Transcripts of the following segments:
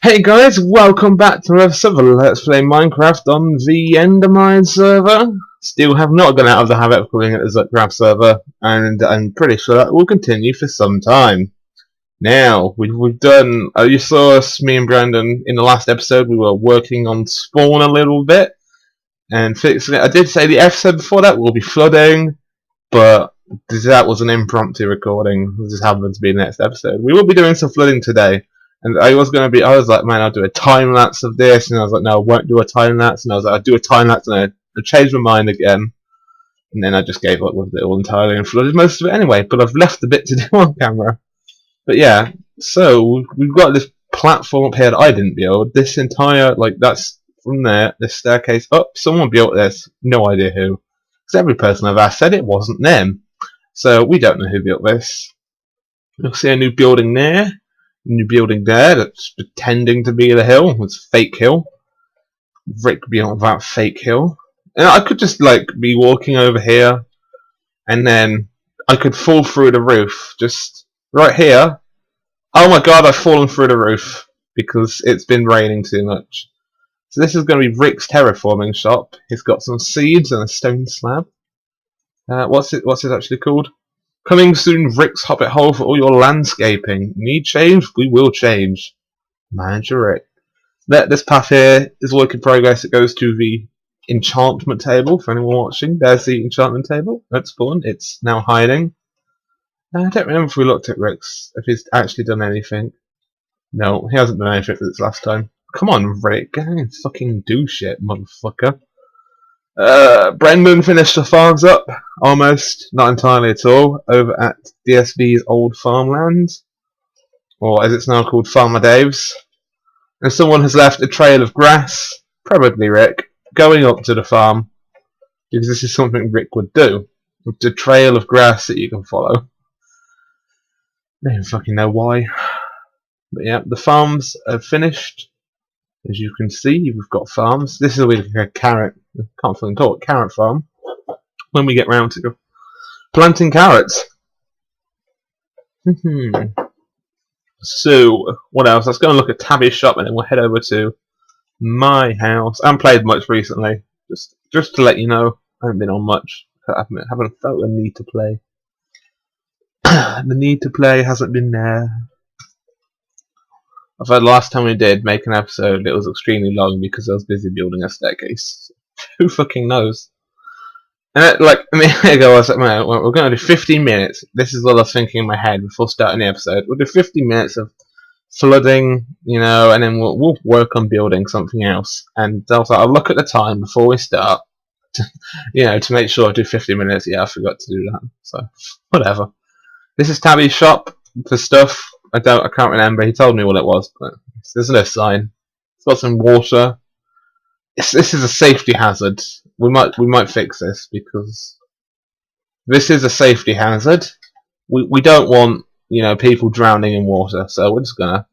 Hey guys, welcome back to another episode of Let's Play Minecraft on the Endermine server. Still have not gone out of the habit of calling it the ZupCraft server, and I'm pretty sure that will continue for some time. Now, we've done, you saw us, me and Brandon, in the last episode, we were working on spawn a little bit, and fixing it. I did say the episode before that will be flooding, but that was an impromptu recording. It just happened to be the next episode. We will be doing some flooding today. And I was like, man, I'll do a time lapse of this, and I was like, no, I won't do a time lapse, and I was like, I'll do a time lapse, and I changed my mind again, and then I just gave up with it all entirely and flooded most of it anyway. But I've left a bit to do on camera. But yeah, so we've got this platform up here that I didn't build. This entire, like, that's from there, this staircase up. Someone built this, no idea who. Because every person I've asked said it wasn't them. So we don't know who built this. You'll see a new building there. New building there that's pretending to be the hill. It's fake hill. Rick built that fake hill. And I could just like be walking over here, and then I could fall through the roof. Just right here. Oh my god, I've fallen through the roof because it's been raining too much. So this is going to be Rick's terraforming shop. He's got some seeds and a stone slab. What's it actually called? Coming soon, Rick's Hobbit Hole for all your landscaping. Need change? We will change. Manager Rick. This path here is work in progress. It goes to the enchantment table for anyone watching. There's the enchantment table. That's spawn. It's now hiding. I don't remember if we looked at Rick's, if he's actually done anything. No, he hasn't done anything this last time. Come on, Rick. Go and fucking do shit, motherfucker. Brendan finished the farms up, almost, not entirely at all, over at DSB's old farmland, or as it's now called, Farmer Dave's. And someone has left a trail of grass, probably Rick, going up to the farm, because this is something Rick would do. It's a trail of grass that you can follow. I don't fucking know why. But yeah, the farms are finished. As you can see, we've got farms. This will be like a carrot. I can't fucking call it carrot farm. When we get round to planting carrots. So, what else? Let's go and look at Tabby's shop, and then we'll head over to my house. I haven't played much recently. Just to let you know, I haven't been on much. I haven't felt the need to play. The need to play hasn't been there. I've heard last time we did make an episode, it was extremely long because I was busy building a staircase. Who fucking knows? And like a minute ago, I was like, man, we're going to do 15 minutes. This is what I was thinking in my head before starting the episode. We'll do 15 minutes of flooding, you know, and then we'll work on building something else. And I was like, I'll look at the time before we start, to make sure I do 50 minutes. Yeah, I forgot to do that. So, whatever. This is Tabby's shop for stuff. I can't remember. He told me what it was, but there's no sign. It's got some water. This is a safety hazard. We might fix this because this is a safety hazard. We don't want people drowning in water, so we're just gonna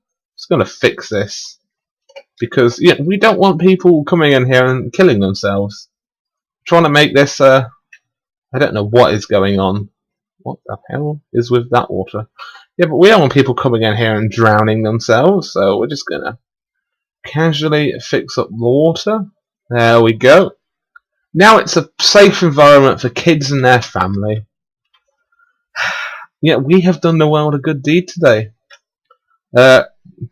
fix this because we don't want people coming in here and killing themselves. Trying to make this I don't know what is going on. What the hell is with that water? Yeah, but we don't want people coming in here and drowning themselves, so we're just gonna casually fix up the water. There we go. Now it's a safe environment for kids and their family. Yeah, we have done the world a good deed today.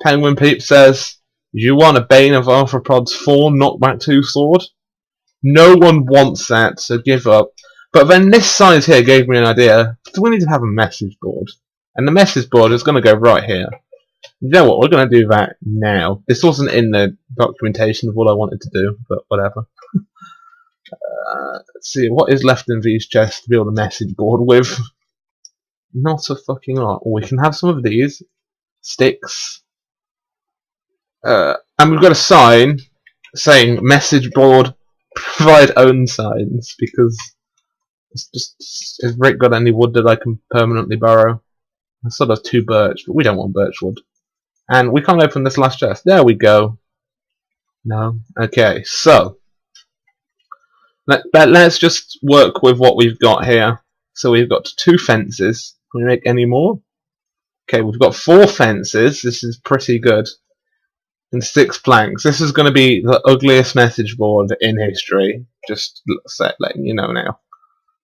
Penguin Peep says, you want a Bane of Arthropods 4 Knockback 2 sword? No one wants that, so give up. But then this size here gave me an idea. Do we need to have a message board? And the message board is going to go right here. You know what? We're going to do that now. This wasn't in the documentation of what I wanted to do, but whatever. Let's see. What is left in these chests to build a message board with? Not a fucking lot. We can have some of these. Sticks. And we've got a sign saying message board, provide own signs, because has Rick got any wood that I can permanently borrow? I sort of 2 birch, but we don't want birch wood. And we can't open this last chest. There we go. No. Okay, so let's just work with what we've got here. So we've got 2 fences. Can we make any more? Okay, we've got 4 fences. This is pretty good. and 6 planks. This is going to be the ugliest message board in history. Just letting you know now.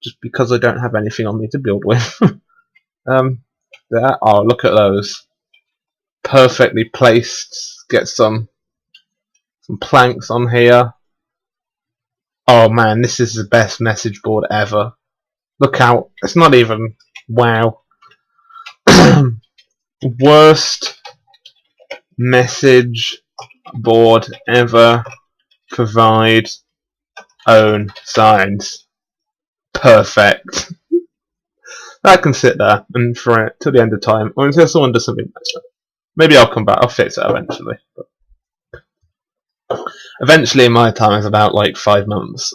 Just because I don't have anything on me to build with. There. Oh, look at those. Perfectly placed. Get some planks on here. Oh man, this is the best message board ever. Look out. It's not even... Wow. Worst message board ever. Provide own signs. Perfect. That can sit there and for it till the end of time, or until someone does something nicer. Maybe I'll come back. I'll fix it eventually. Eventually, my time is about like 5 months.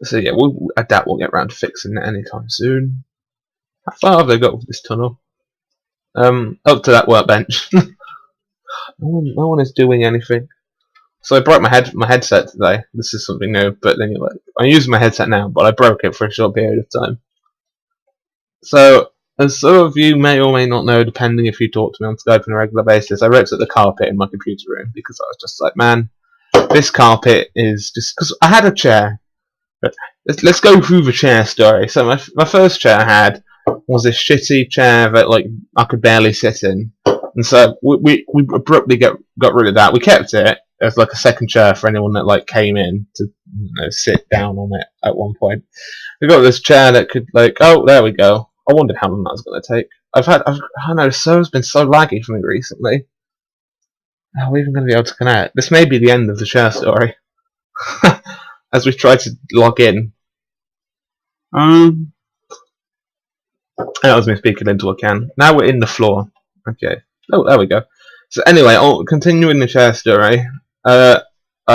So, yeah, I doubt we'll get around to fixing it anytime soon. How far have they got with this tunnel? Up to that workbench. No one is doing anything. So I broke my headset today. This is something new, but then you're like, I'm using my headset now, but I broke it for a short period of time. So, as some of you may or may not know, depending if you talk to me on Skype on a regular basis, I ripped up the carpet in my computer room because I was just like, man, this carpet is just... Because I had a chair. But let's go through the chair story. So my first chair I had was this shitty chair that like I could barely sit in. And so we abruptly got rid of that. We kept it as like a second chair for anyone that like came in to sit down on it at one point. We got this chair that could like, oh, there we go. I wondered how long that was going to take. I don't know, the server's been so laggy for me recently. How are we even going to be able to connect? This may be the end of the chair story. As we try to log in. That was me speaking into a can. Now we're in the floor. Okay. Oh, there we go. So anyway, continuing the chair story. I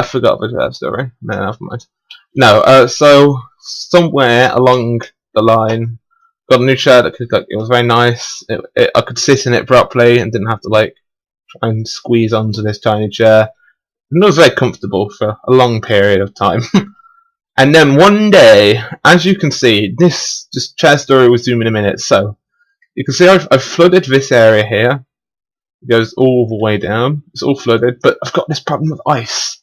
forgot the chair story. No, never mind. No, so somewhere along the line, got a new chair that could, like, it was very nice. I could sit in it properly and didn't have to like try and squeeze onto this tiny chair. And it was very comfortable for a long period of time. And then one day, as you can see, this chair story will zoom in a minute. So you can see I've flooded this area here. It goes all the way down. It's all flooded, but I've got this problem with ice.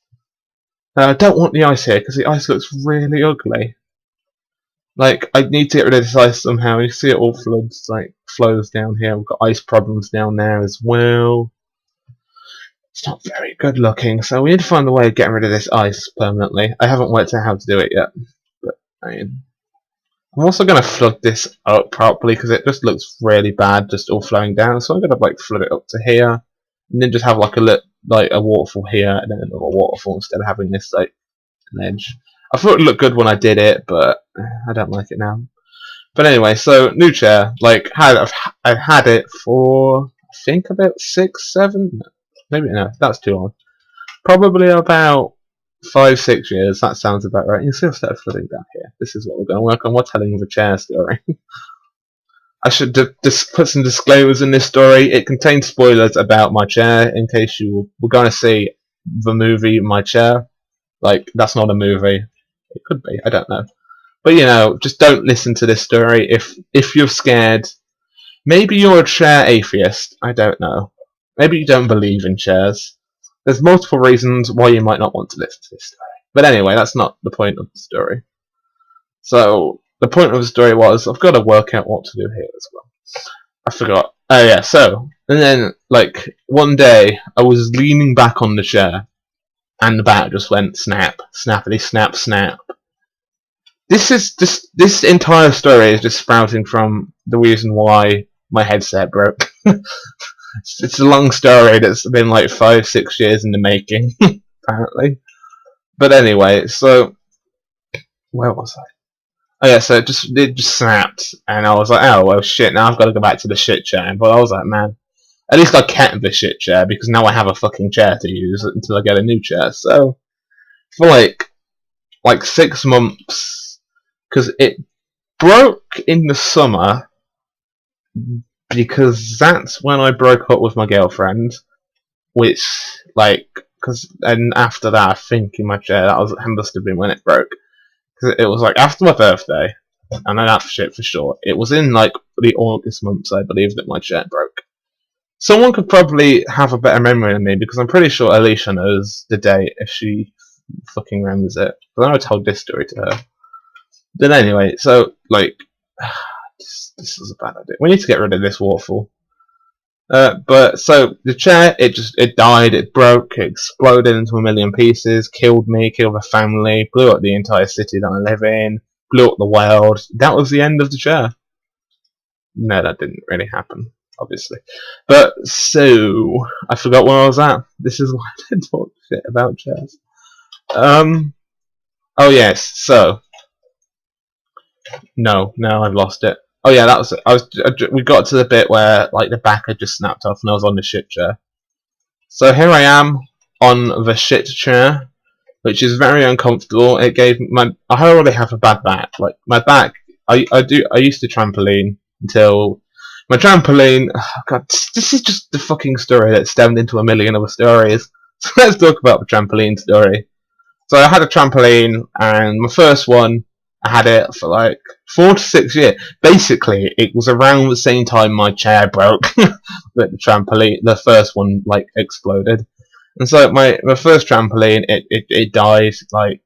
I don't want the ice here because the ice looks really ugly. Like, I need to get rid of this ice somehow. You see it all flows down here. We've got ice problems down there as well. It's not very good looking, so we need to find a way of getting rid of this ice permanently. I haven't worked out how to do it yet, but I mean, I'm also going to flood this up properly because it just looks really bad, just all flowing down. So I'm going to like flood it up to here, and then just have like a waterfall here, and then another waterfall instead of having this like an edge. I thought it looked good when I did it, but I don't like it now. But anyway, so new chair. Like I've had it for I think about 6, 7. Maybe no, that's too long. Probably about 5, 6 years. That sounds about right. You see, I've started flooding down here. This is what we're going to work on. We're telling the chair story. I should just put some disclaimers in this story. It contains spoilers about my chair in case you were going to see the movie My Chair. Like, that's not a movie. It could be. I don't know. But you know, just don't listen to this story if you're scared. Maybe you're a chair atheist. I don't know. Maybe you don't believe in chairs. There's multiple reasons why you might not want to listen to this story. But anyway, that's not the point of the story. So, the point of the story was, I've got to work out what to do here as well. I forgot. Oh yeah, so, and then, like, one day, I was leaning back on the chair, and the bat just went snap, snappity snap, snap. This entire story is just sprouting from the reason why my headset broke. It's a long story that's been like 5, 6 years in the making, apparently. But anyway, so where was I? Oh yeah, so it just snapped, and I was like, oh well, shit. Now I've got to go back to the shit chair. But I was like, man, at least I kept the shit chair because now I have a fucking chair to use until I get a new chair. So for like 6 months, because it broke in the summer. Because that's when I broke up with my girlfriend, which, like, and after that, I think in my chair, that must have been when it broke. Because it was, like, after my birthday, and I know that shit for sure, it was in, like, the August months, I believe, that my chair broke. Someone could probably have a better memory than me, because I'm pretty sure Alicia knows the date if she fucking remembers it. But I told this story to her. But anyway, so, like, this is a bad idea. We need to get rid of this waterfall. But so the chair, it died, it broke, it exploded into a million pieces, killed me, killed the family, blew up the entire city that I live in, blew up the world. That was the end of the chair. No, that didn't really happen, obviously. But so I forgot where I was at. This is why I didn't talk shit about chairs. Oh yes. So no, I've lost it. Oh yeah, that was it. We got to the bit where like the back had just snapped off, and I was on the shit chair. So here I am on the shit chair, which is very uncomfortable. It gave I already have a bad back. Like my back, I used to trampoline until my trampoline. Oh God, this is just the fucking story that stemmed into a million other stories. So let's talk about the trampoline story. So I had a trampoline, and my first one, I had it for like 4 to 6 years. Basically, it was around the same time my chair broke that the trampoline, the first one, like exploded. And so my first trampoline, it died. Like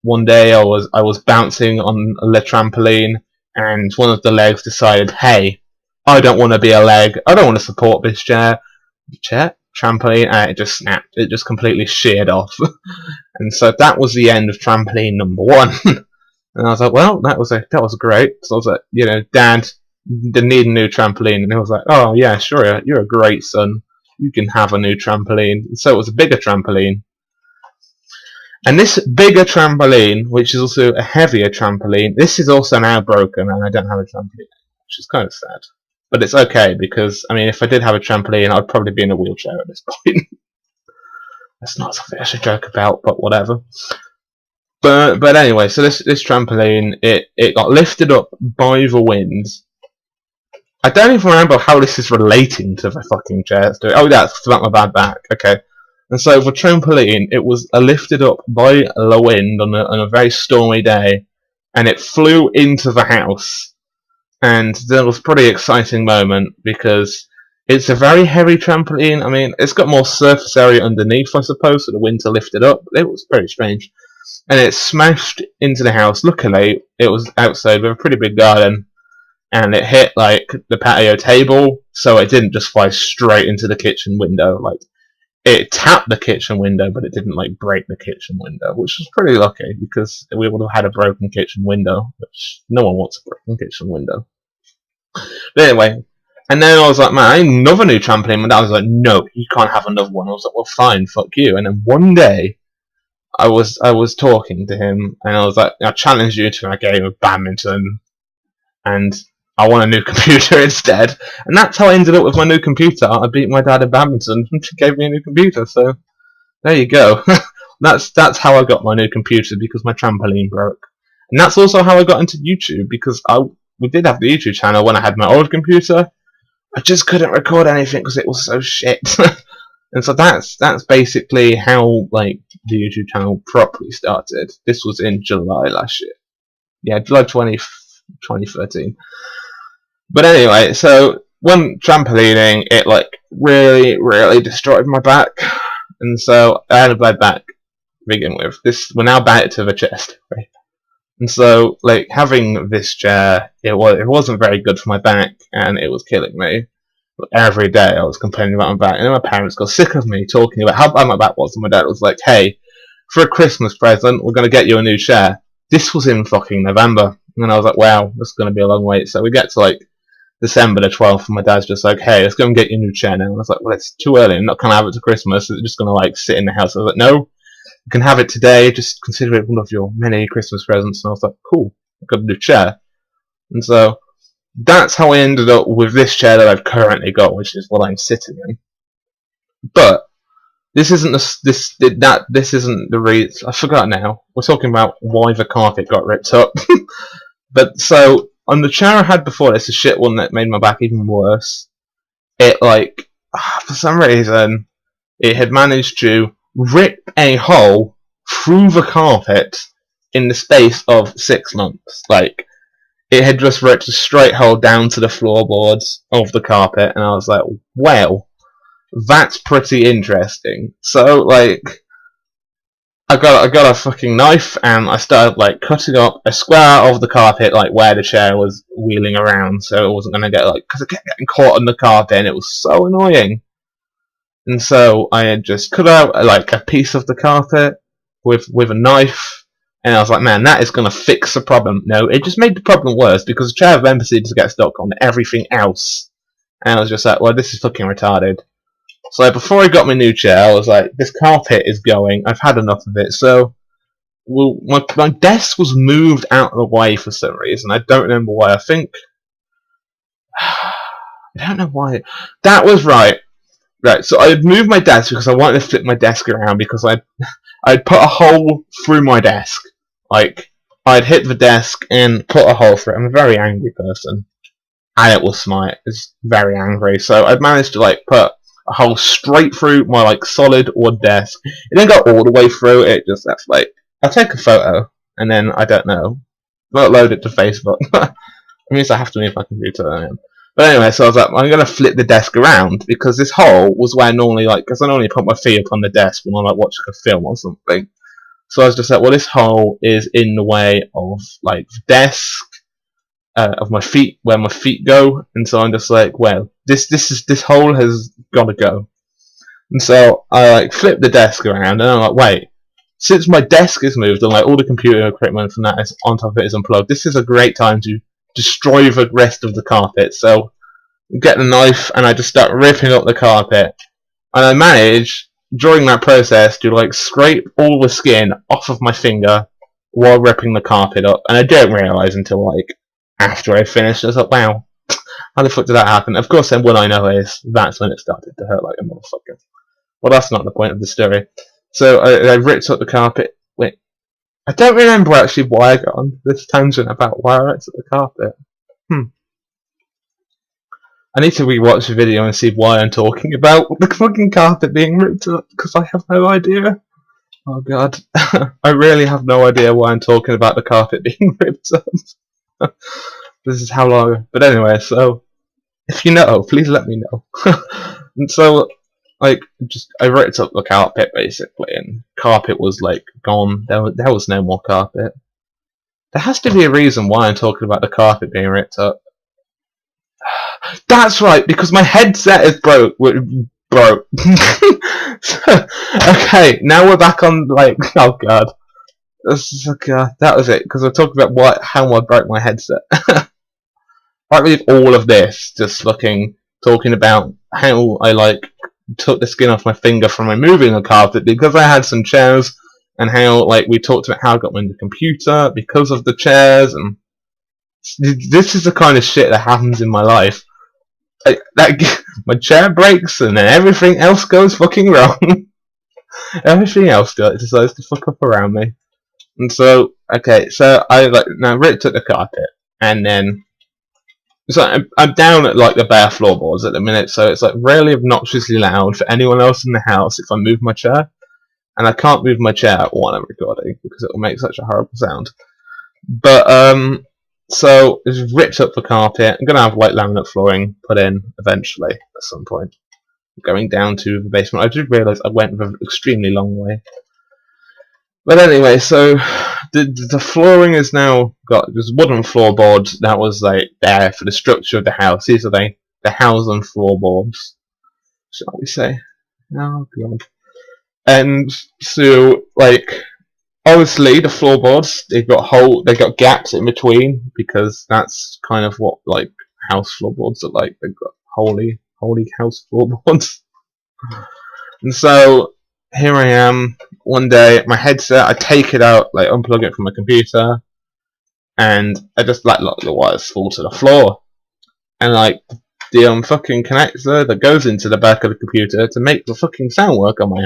one day, I was bouncing on the trampoline, and one of the legs decided, hey, I don't want to be a leg. I don't want to support this trampoline, and it just snapped. It just completely sheared off. And so that was the end of trampoline number 1. And I was like, well, that was great. So I was like, you know, Dad, they need a new trampoline. And he was like, oh yeah, sure, you're a great son. You can have a new trampoline. And so it was a bigger trampoline. And this bigger trampoline, which is also a heavier trampoline, this is also now broken, and I don't have a trampoline, which is kind of sad. But it's okay, because, I mean, if I did have a trampoline, I'd probably be in a wheelchair at this point. That's not something I should joke about, but whatever. But anyway, so this trampoline, it got lifted up by the wind. I don't even remember how this is relating to the fucking chair. Oh, that's about my bad back. Okay. And so the trampoline, it was lifted up by the wind on a very stormy day, and it flew into the house. And that was a pretty exciting moment, because it's a very heavy trampoline. I mean, it's got more surface area underneath, I suppose, so the wind to lift it up. It was pretty strange. And it smashed into the house. Luckily, it was outside with a pretty big garden, and it hit like the patio table, so it didn't just fly straight into the kitchen window. Like, it tapped the kitchen window, but it didn't like break the kitchen window, which was pretty lucky, because we would have had a broken kitchen window, which no one wants a broken kitchen window. But anyway, and then I was like, man, I need another new trampoline. And I was like, no, you can't have another one. I was like, well, fine, fuck you. And then one day, I was talking to him, and I was like, I challenged you to a game of badminton, and I want a new computer instead. And that's how I ended up with my new computer. I beat my dad in badminton, and he gave me a new computer. So there you go. that's how I got my new computer, because my trampoline broke. And that's also how I got into YouTube, because we did have the YouTube channel when I had my old computer. I just couldn't record anything because it was so shit. And so that's basically how like the YouTube channel properly started. This was in July last year. Yeah, July 2013. But anyway, so when trampolining, it like really destroyed my back, and so I had a bad back to begin with. We're now back to the chest, right? And so like having this chair, it wasn't very good for my back, and it was killing me. Every day I was complaining about my back, and then my parents got sick of me talking about how bad my back was, and my dad was like, hey, for a Christmas present, we're going to get you a new chair. This was in fucking November, and I was like, wow, this is going to be a long wait. So we get to like December the 12th, and my dad's just like, hey, let's go and get you a new chair now. And I was like, well, it's too early, I'm not going to have it to Christmas, it's just going to like sit in the house. I was like, no, you can have it today, just consider it one of your many Christmas presents. And I was like, cool, I've got a new chair. And so that's how I ended up with this chair that I've currently got, which is what I'm sitting in. But this isn't this isn't the reason. I forgot now. We're talking about why the carpet got ripped up. But so on the chair I had before, it's a shit one that made my back even worse. It like for some reason it had managed to rip a hole through the carpet in the space of 6 months. Like, it had just ripped a straight hole down to the floorboards of the carpet, and I was like, well, that's pretty interesting. So, like, I got a fucking knife, and I started, like, cutting up a square of the carpet, like, where the chair was wheeling around, so it wasn't gonna get, like, because it kept getting caught on the carpet, and it was so annoying. And so I had just cut out, like, a piece of the carpet with a knife, and I was like, man, that is gonna fix the problem. No, it just made the problem worse, because the chair then proceeded to get stuck on everything else. And I was just like, well, this is fucking retarded. So before I got my new chair, I was like, this carpet is going. I've had enough of it. So my desk was moved out of the way for some reason. I don't remember why. I think I don't know why. That was right. Right. So I had moved my desk because I wanted to flip my desk around because I'd put a hole through my desk. Like I'd hit the desk and put a hole through it. I'm a very angry person. And it was smart. It's very angry. So I'd managed to like put a hole straight through my like solid wood desk. It didn't go all the way through. It just that's like I'll take a photo and then I don't know, upload it to Facebook. It means I have to move my computer. But anyway, so I was like, I'm gonna flip the desk around because this hole was where normally like because I normally put my feet up on the desk when I'm like watching a film or something. So I was just like, well, this hole is in the way of like the desk. Of my feet, where my feet go, and so I'm just like, well, this hole has got to go, and so I like flip the desk around, and I'm like, wait, since my desk is moved and like all the computer equipment from that is on top of it is unplugged, this is a great time to destroy the rest of the carpet. So I get the knife and I just start ripping up the carpet, and I manage during that process to like scrape all the skin off of my finger while ripping the carpet up, and I don't realise until like after I finished, I was like, wow, how the fuck did that happen? Of course, then what I know is that's when it started to hurt like a motherfucker. Well, that's not the point of the story. So I ripped up the carpet. Wait, I don't remember actually why I got on this tangent about why I ripped up the carpet. I need to rewatch the video and see why I'm talking about the fucking carpet being ripped up, because I have no idea. Oh god. I really have no idea why I'm talking about the carpet being ripped up. This is how long. But anyway, so if you know, please let me know. And so, like, just I ripped up the carpet basically, and carpet was like gone. There was no more carpet. There has to be a reason why I'm talking about the carpet being ripped up. That's right, because my headset is broke. So, okay, now we're back on like, oh god. That was it, because I talked about how I broke my headset. I believe all of this just talking about how I like took the skin off my finger from removing the carpet because I had some chairs, and how like we talked about how I got my new computer because of the chairs, and this is the kind of shit that happens in my life. My chair breaks and then everything else goes fucking wrong. Everything else decides to fuck up around me. And so, okay, so I like now ripped up the carpet, and then so I'm down at like the bare floorboards at the minute, so it's like really obnoxiously loud for anyone else in the house if I move my chair, and I can't move my chair while I'm recording because it will make such a horrible sound. But so it's ripped up the carpet. I'm gonna have white laminate flooring put in eventually at some point. Going down to the basement, I did realise I went an extremely long way. But anyway, so the flooring is now got this wooden floorboards that was like there for the structure of the house. These are the house and floorboards, shall we say? Oh god. And so like obviously the floorboards they've got gaps in between because that's kind of what like house floorboards are like. They've got holy house floorboards. And so here I am one day, my headset, I take it out, like unplug it from my computer, and I just let the wires fall to the floor. And like the fucking connector that goes into the back of the computer to make the fucking sound work on my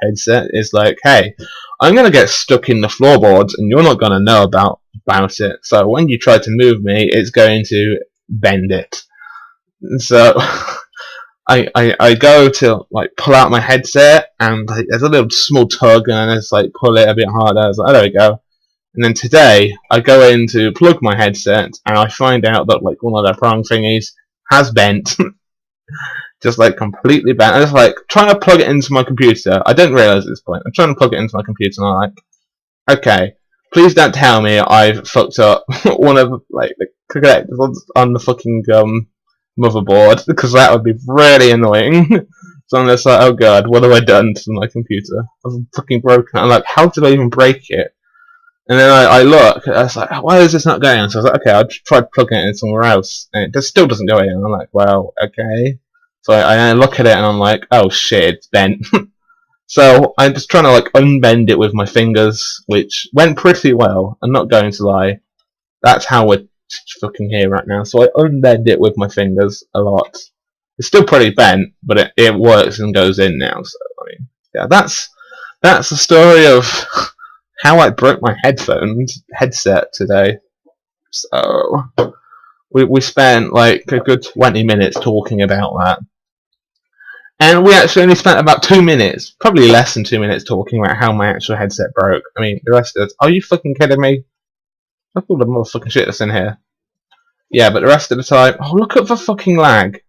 headset is like, hey, I'm gonna get stuck in the floorboards and you're not gonna know about it. So when you try to move me, it's going to bend it. And so I go to like pull out my headset, and like, there's a little small tug, and I just like pull it a bit harder. I was like, oh, there we go. And then today I go in to plug my headset, and I find out that like one of the prong thingies has bent, just like completely bent. I was like trying to plug it into my computer. I didn't realise at this point. I'm trying to plug it into my computer, and I'm like, okay, please don't tell me I've fucked up one of like the connectors on the fucking motherboard, because that would be really annoying. So I'm just like, oh god, what have I done to my computer? I've fucking broken it. I'm like, how did I even break it? And then I look, I was like, why is this not going on? So I was like, okay, I'll try plugging it in somewhere else. And it still doesn't go in. I'm like, well, okay. So I look at it and I'm like, oh shit, it's bent. So I'm just trying to like unbend it with my fingers, which went pretty well. I'm not going to lie. That's how we're fucking here right now. So I unbend it with my fingers a lot. It's still pretty bent, but it works and goes in now. So I mean, yeah, that's the story of how I broke my headset today. So we spent like a good 20 minutes talking about that. And we actually only spent about 2 minutes, probably less than 2 minutes, talking about how my actual headset broke. I mean, the rest of it, are you fucking kidding me? Look at all the motherfucking shit that's in here. Yeah, but the rest of the time, oh, look at the fucking lag.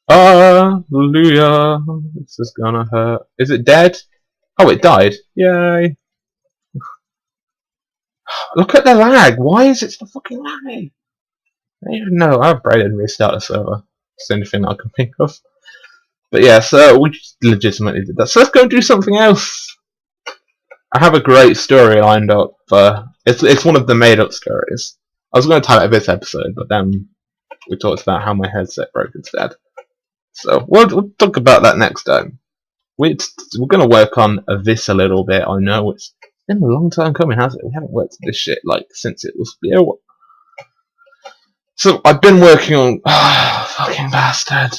Hallelujah. This is gonna hurt. Is it dead? Oh, it died. Yay. Look at the lag. Why is it so fucking laggy? I don't even know. I've braided and restart the server. It's the only thing I can think of. But yeah, so we just legitimately did that. So let's go do something else. I have a great story lined up. It's one of the made-up stories. I was going to title it this episode, but then we talked about how my headset broke instead. So we'll talk about that next time. We're going to work on this a little bit. I know it's been a long time coming, hasn't it? We haven't worked on this shit like since it was built. So I've been working on fucking bastard.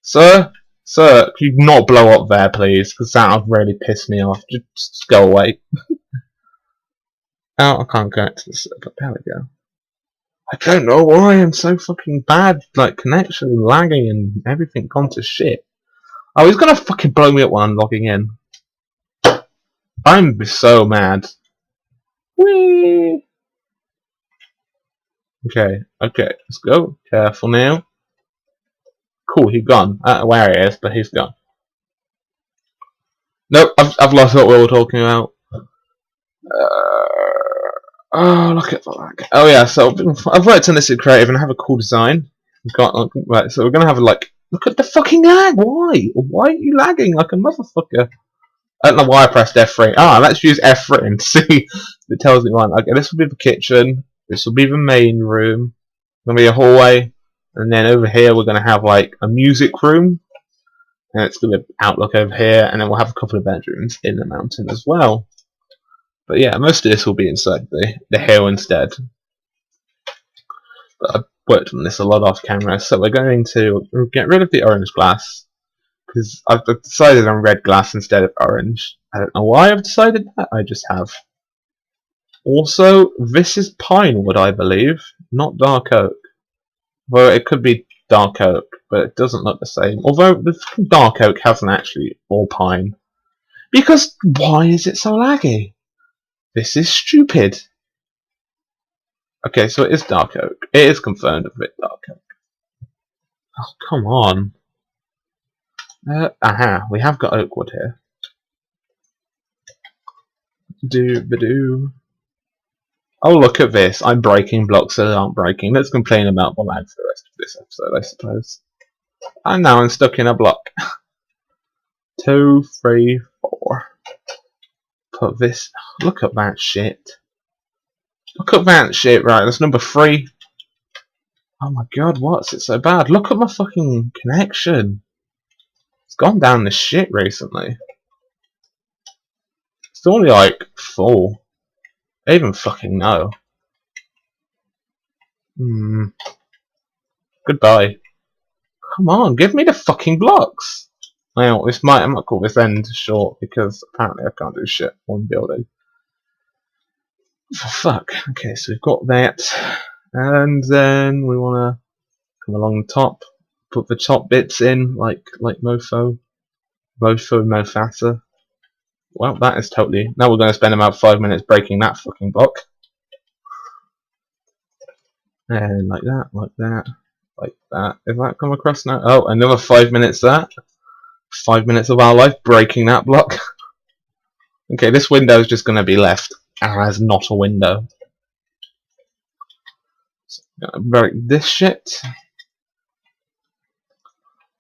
Sir, could you not blow up there, please? Because that would really piss me off. Just go away. Oh, I can't go to this. But there we go. I don't know why I'm so fucking bad. Like connection lagging and everything gone to shit. Oh, he's gonna fucking blow me up while I'm logging in. I'm so mad. Whee! Okay, let's go. Careful now. Cool, he's gone. I don't know where he is, but he's gone. Nope, I've lost what we were talking about. Oh, look at that. Oh yeah, so I've worked on this in creative and I have a cool design. Right, so we're gonna have like, look at the fucking lag. Why? Why are you lagging like a motherfucker? I don't know why I pressed F3. Let's use F3 and see if it tells me one. Okay, this will be the kitchen. This will be the main room. Gonna be a hallway, and then over here we're gonna have like a music room, and it's gonna be outlook over here, and then we'll have a couple of bedrooms in the mountain as well. But yeah, most of this will be inside the hill instead. But I've worked on this a lot off camera, so we're going to get rid of the orange glass, because I've decided on red glass instead of orange. I don't know why I've decided that, I just have. Also, this is pine wood, I believe, not dark oak. Well, it could be dark oak, but it doesn't look the same. Although the dark oak hasn't actually all pine. Because why is it so laggy? This is stupid. Okay, so it is dark oak. It is confirmed a bit dark oak. Oh, come on. We have got oak wood here. Do-ba-do. Oh, look at this. I'm breaking blocks that aren't breaking. Let's complain about the lag for the rest of this episode, I suppose. And now I'm stuck in a block. 2, 3, 4. Put this. Look at that shit. Look at that shit, right? That's number 3. Oh my god, what's it so bad? Look at my fucking connection. It's gone down the shit recently. It's only like 4. I even fucking know. Goodbye. Come on, give me the fucking blocks. Well, I might call this end short because apparently I can't do shit on building. For fuck. Okay, so we've got that. And then we wanna come along the top, put the top bits in like mofo. Mofasa. Well, that is totally... Now we're going to spend about 5 minutes breaking that fucking block. And like that, like that. Like that. If that come across now? Oh, another 5 minutes that. 5 minutes of our life breaking that block. Okay, this window is just going to be left as not a window. So I'm going to break this shit.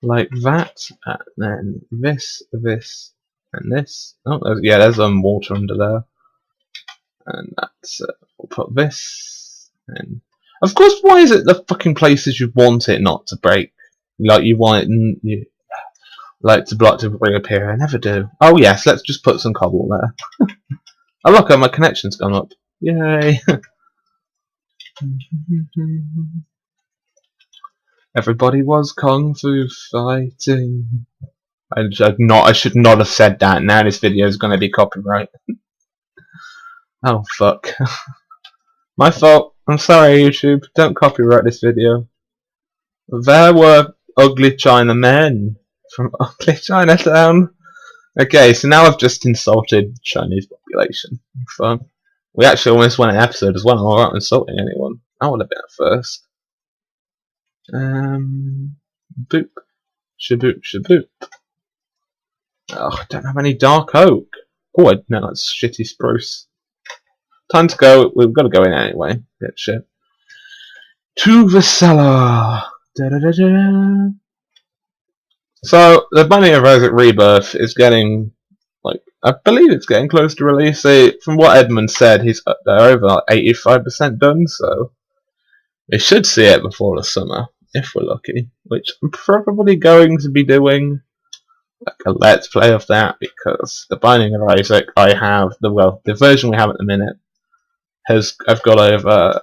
Like that. And then this, and this. Oh, there's water under there. And that's, we'll put this. And of course, why is it the fucking places you want it not to break? Like you want it, you like to block to bring up here. I never do. Oh yes, let's just put some cobble there. Oh look, my connection's gone up. Yay! Everybody was kung fu fighting. I should not have said that. Now this video is going to be copyright. Oh fuck. My fault. I'm sorry, YouTube. Don't copyright this video. There were ugly China men from ugly Chinatown. Okay, so now I've just insulted the Chinese population. Fun. We actually almost won an episode as well. I'm not insulting anyone. I would have been at first. Boop. Shaboop, shaboop. Oh, I don't have any dark oak. Oh, no, that's shitty spruce. Time to go. We've got to go in anyway. Get shit. To the cellar. Da -da -da -da. So the Binding of Isaac Rebirth is getting, like, I believe it's getting close to release. From what Edmund said, they're over 85% done. So we should see it before the summer if we're lucky. Which I'm probably going to be doing. Like a let's play of that, because the Binding of Isaac I have the version we have at the minute I've got over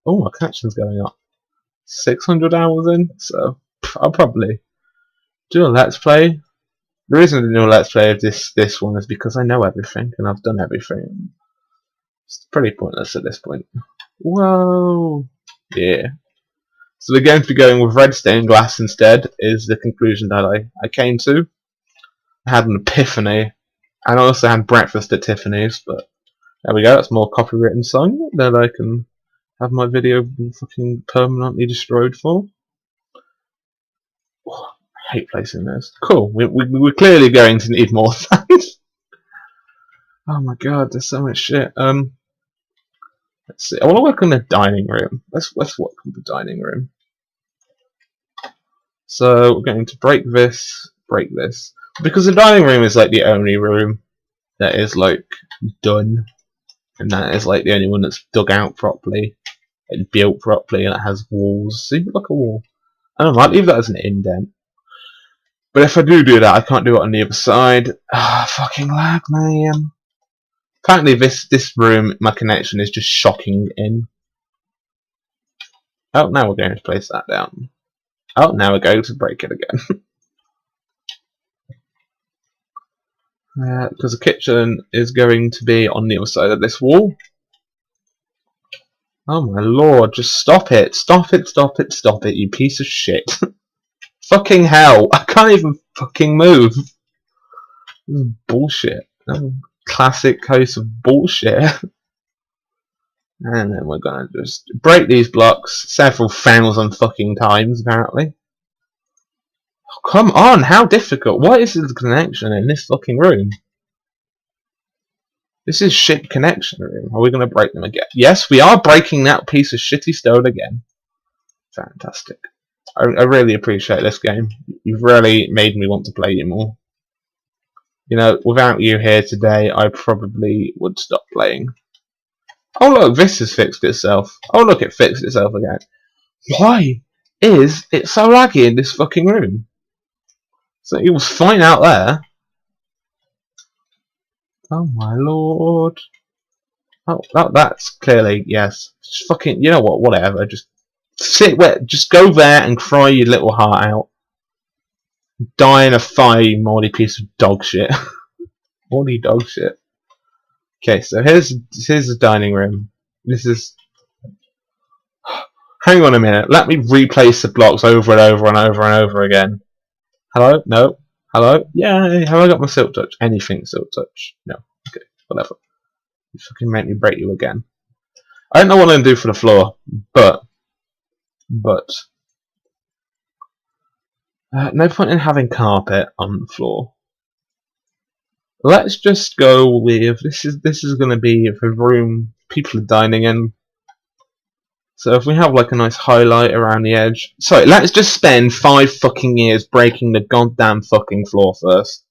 my connection's going up 600 hours in, so I'll probably do a let's play. The reason to do a let's play of this one is because I know everything and I've done everything. It's pretty pointless at this point. Whoa, yeah. So we're going to be going with red stained glass instead, is the conclusion that I came to. I had an epiphany, and I also had breakfast at Tiffany's, but there we go, that's more copywritten song that I can have my video fucking permanently destroyed for. Oh, I hate placing those. Cool, we're clearly going to need more things. Oh my god, there's so much shit. Let's see, I want to work on the dining room. Let's work on the dining room. So we're going to break this, because the dining room is like the only room that is like done, and that is like the only one that's dug out properly and built properly, and it has walls. See, look, a wall. I might leave that as an indent, but if I do that, I can't do it on the other side. Ah, fucking lag, man. Apparently, this room, my connection is just shocking in. Oh, now we're going to place that down. Oh, now we're going to break it again. Because the kitchen is going to be on the other side of this wall. Oh my lord, just stop it. Stop it, stop it, stop it, you piece of shit. Fucking hell, I can't even fucking move. This is bullshit. Classic case of bullshit. And then we're gonna just break these blocks several thousand fucking times, apparently. Oh, come on, how difficult? What is the connection in this fucking room? This is shit connection room. Are we gonna break them again? Yes, we are breaking that piece of shitty stone again. Fantastic. I really appreciate this game. You've really made me want to play you more. You know, without you here today, I probably would stop playing. Oh look, this has fixed itself. Oh look, it fixed itself again. Why is it so laggy in this fucking room? So it was fine out there. Oh my lord. Oh, that's clearly, yes. Just fucking, you know what, whatever. Just sit where, just go there and cry your little heart out. Die in a fire, you moldy piece of dog shit. Moldy dog shit. Okay, so here's the dining room. This is... Hang on a minute. Let me replace the blocks over and over and over and over again. Hello? No. Hello? Yay! Have I got my silk touch? Anything silk touch? No. Okay, whatever. You fucking make me break you again. I don't know what I'm going to do for the floor, but No point in having carpet on the floor. Let's just go with this is going to be the room people are dining in. So if we have like a nice highlight around the edge. Sorry, let's just spend 5 fucking years breaking the goddamn fucking floor first.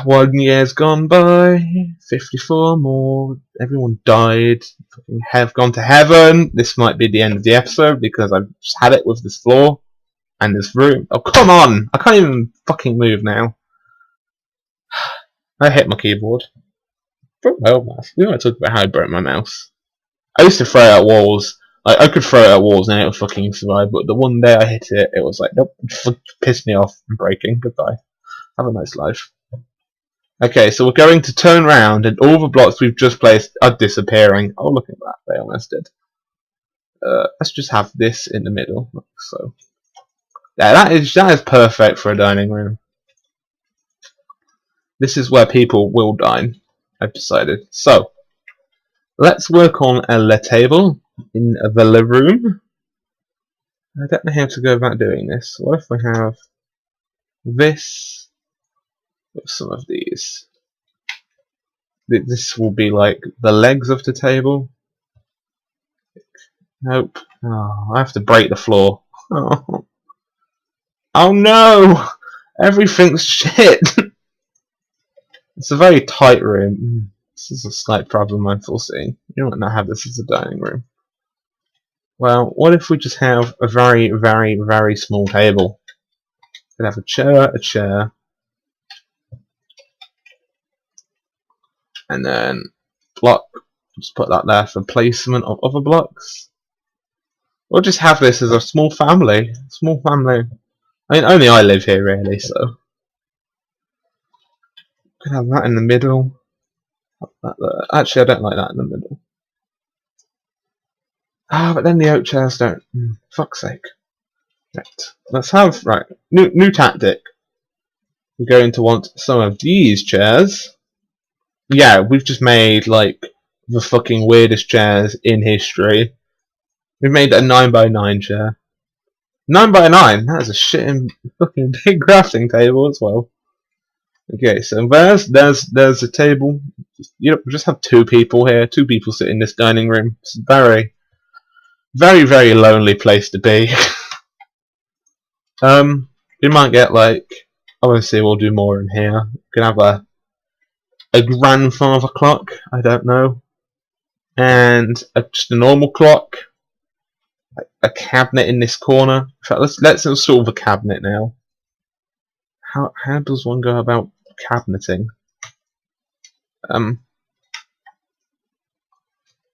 1 year's gone by. 54 more. Everyone died. Fucking have gone to heaven. This might be the end of the episode because I've just had it with this floor and this room. Oh come on! I can't even fucking move now. I hit my keyboard. Broke my old mouse. We might talk about how I broke my mouse. I used to throw it at walls. Like, I could throw it at walls and it would fucking survive, but the one day I hit it, it was like, nope, pissed me off and breaking. Goodbye. Have a nice life. Okay, so we're going to turn around and all the blocks we've just placed are disappearing. Oh, look at that. They almost did. Let's just have this in the middle. Like so. Yeah, that is perfect for a dining room. This is where people will dine, I've decided. So, let's work on a table in the living room. I don't know how to go about doing this. What if we have this with some of these? This will be like the legs of the table. Nope. Oh, I have to break the floor. Oh, oh no! Everything's shit! It's a very tight room. This is a slight problem I'm foreseeing. You might not have this as a dining room. Well, what if we just have a very, very, very small table? We could have a chair, and then block. Just put that there for placement of other blocks. We'll just have this as a small family. Small family. I mean, only I live here, really, so. Could have that in the middle. That there. Actually, I don't like that in the middle. Ah, but then the oak chairs don't. Fuck's sake. Right. Let's have new tactic. We're going to want some of these chairs. Yeah, we've just made like the fucking weirdest chairs in history. We've made a 9x9 chair. 9x9. That is a shitting fucking big crafting table as well. Okay, so there's a table. You just have 2 people here. 2 people sit in this dining room. It's a very, very, very lonely place to be. We might get like, obviously we'll do more in here. We can have a grandfather clock, I don't know, and just a normal clock, a cabinet in this corner. In fact, let's install the cabinet now. How does one go about cabineting?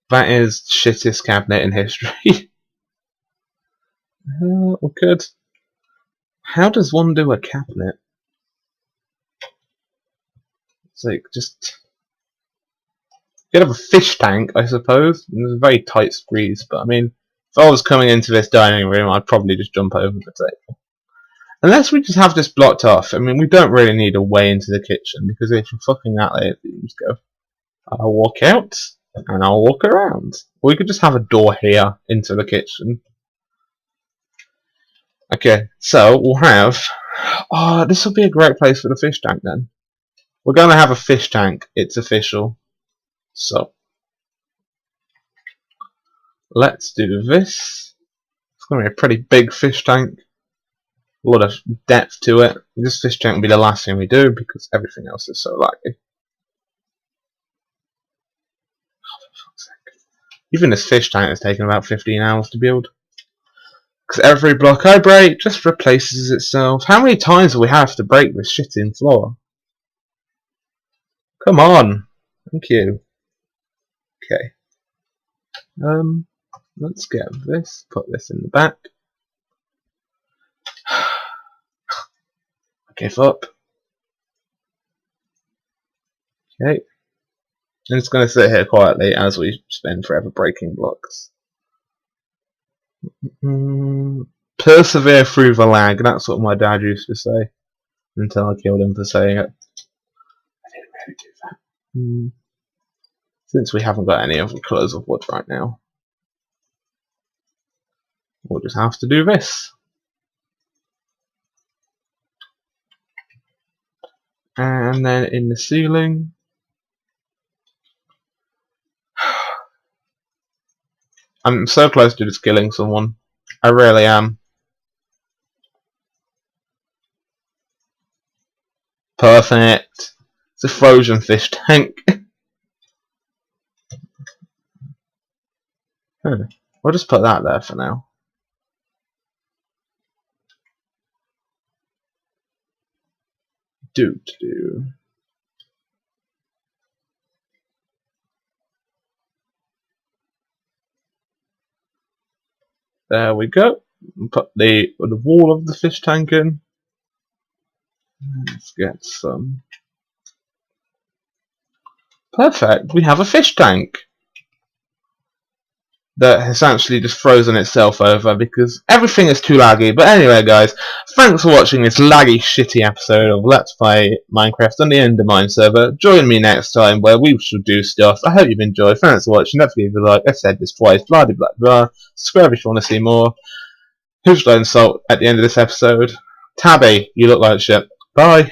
That is the shittest cabinet in history. We could. How does one do a cabinet? It's like just. You could have a fish tank, I suppose. There's a very tight squeeze, but I mean, if I was coming into this dining room, I'd probably just jump over the table. Unless we just have this blocked off. I mean, we don't really need a way into the kitchen, because if you're fucking that late, you just go, I'll walk out, and I'll walk around. Or we could just have a door here into the kitchen. Okay, so we'll have... Oh, this will be a great place for the fish tank then. We're going to have a fish tank. It's official. So, let's do this. It's going to be a pretty big fish tank. A lot of depth to it. This fish tank will be the last thing we do because everything else is so laggy. Oh, for fuck's sake. Even this fish tank has taken about 15 hours to build. Because every block I break just replaces itself. How many times do we have to break this shitting floor? Come on. Thank you. Okay. Let's get this, put this in the back. I give up. Okay. And it's going to sit here quietly as we spend forever breaking blocks. Persevere through the lag. That's what my dad used to say. Until I killed him for saying it. I didn't really do that. Since we haven't got any of the colours of wood right now, we'll just have to do this. And then in the ceiling. I'm so close to just killing someone. I really am. Perfect. It's a frozen fish tank. We'll just put that there for now. Do. There we go. Put the wall of the fish tank in. Let's get some. Perfect. We have a fish tank that has actually just frozen itself over because everything is too laggy. But anyway, guys, thanks for watching this laggy, shitty episode of Let's Play Minecraft on the Endermine server. Join me next time where we shall do stuff. I hope you've enjoyed. Thanks for watching. Don't forget to like. I said this twice. Blah blah blah. Subscribe if you want to see more. Who should I insult at the end of this episode? Tabby, you look like shit. Bye.